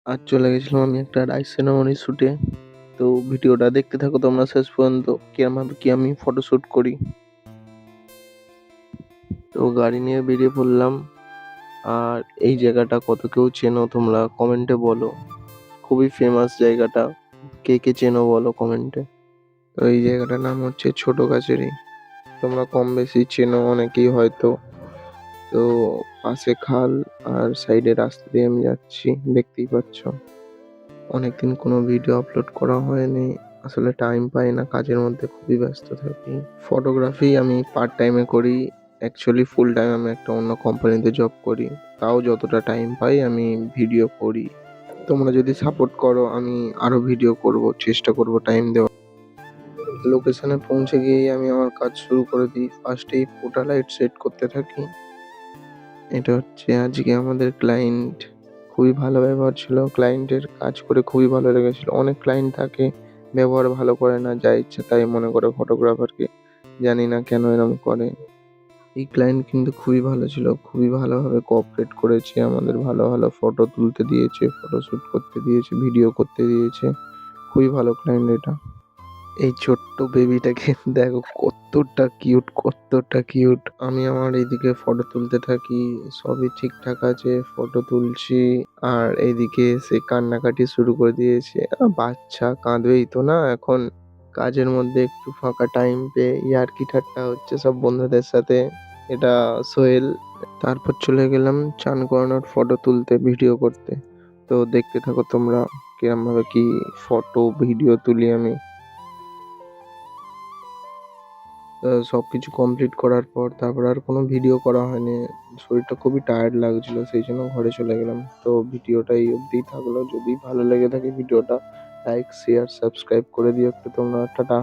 আজ চলে গেছিলাম আমি একটা রাইস সেরেমনি শুটে। তো ভিডিওটা দেখতে থাকো তোমরা শেষ পর্যন্ত, কিরমভাবে কি আমি ফটো শুট করি। তো গাড়ি নিয়ে বেরিয়ে পড়লাম। আর এই জায়গাটা কত কেউ চেনো তোমরা কমেন্টে বলো। খুবই ফেমাস জায়গাটা, কে কে চেনো বলো কমেন্টে। তো এই জায়গাটার নাম হচ্ছে ছোট কাছারি। তোমরা কম বেশি চেনো অনেকেই হয়তো। তো পাশে খাল আর সাইডে রাস্তা দিয়ে আমি যাচ্ছি, দেখতেই পাচ্ছ। অনেকদিন কোনো ভিডিও আপলোড করা হয়নি, আসলে টাইম পাই না, কাজের মধ্যে খুবই ব্যস্ত থাকি। ফটোগ্রাফি আমি পার্ট টাইমে করি, অ্যাকচুয়ালি ফুল টাইম আমি একটা অন্য কোম্পানিতে জব করি। তাও যতটা টাইম পাই আমি ভিডিও করি। তোমরা যদি সাপোর্ট করো আমি আরো ভিডিও করব, চেষ্টা করব টাইম দেওয়ার। লোকেশনে পৌঁছে গিয়েই আমি আমার কাজ শুরু করে দিই। ফার্স্টেই ফোটা লাইট সেট করতে থাকি। এটা হচ্ছে আজকে আমাদের ক্লায়েন্ট। খুবই ভালো ব্যবহার ছিল ক্লায়েন্টের, কাজ করে খুবই ভালো লেগেছিল। অনেক ক্লায়েন্ট থাকে ব্যবহার ভালো করে না, যা ইচ্ছে তাই মনে করে ফটোগ্রাফারকে, জানি না কেন এরম করে। এই ক্লায়েন্ট কিন্তু খুবই ভালো ছিল, খুবই ভালোভাবে কোঅপারেট করেছে, আমাদের ভালো ভালো ফটো তুলতে দিয়েছে, ফটো শুট করতে দিয়েছে, ভিডিও করতে দিয়েছে। খুবই ভালো ক্লায়েন্ট এটা। এই ছোট্ট বেবিটাকে দেখো কতটা কিউট, কতটা কিউট। আমি আমার এইদিকে ফটো তুলতে থাকি, সবই ঠিকঠাক আছে, ফটো তুলছি। আর এইদিকে সে কান্নাকাটি শুরু করে দিয়েছে। বাচ্চা কাঁদবেই তো না এখন। কাজের মধ্যে একটু ফাঁকা টাইম পেয়ে ইয়ার্কি ঠাট্টা হচ্ছে সব বন্ধুদের সাথে। এটা সোহেল। তারপর চলে গেলাম চান করানোর ফটো তুলতে, ভিডিও করতে। তো দেখতে থাকো তোমরা কিরম ভাবে কি ফটো ভিডিও তুলি আমি। সবকিছু কমপ্লিট করার পর তারপর আর কোনো ভিডিও করা হয়নি। শরীরটা খুবই টায়ার্ড লাগছিল, সেই জন্য ঘরে চলে গেলাম। তো ভিডিওটা এই অবধিই থাকলো। যদি ভালো লেগে থাকে ভিডিওটা লাইক শেয়ার সাবস্ক্রাইব করে দিও একটু তোমরা। টাটা।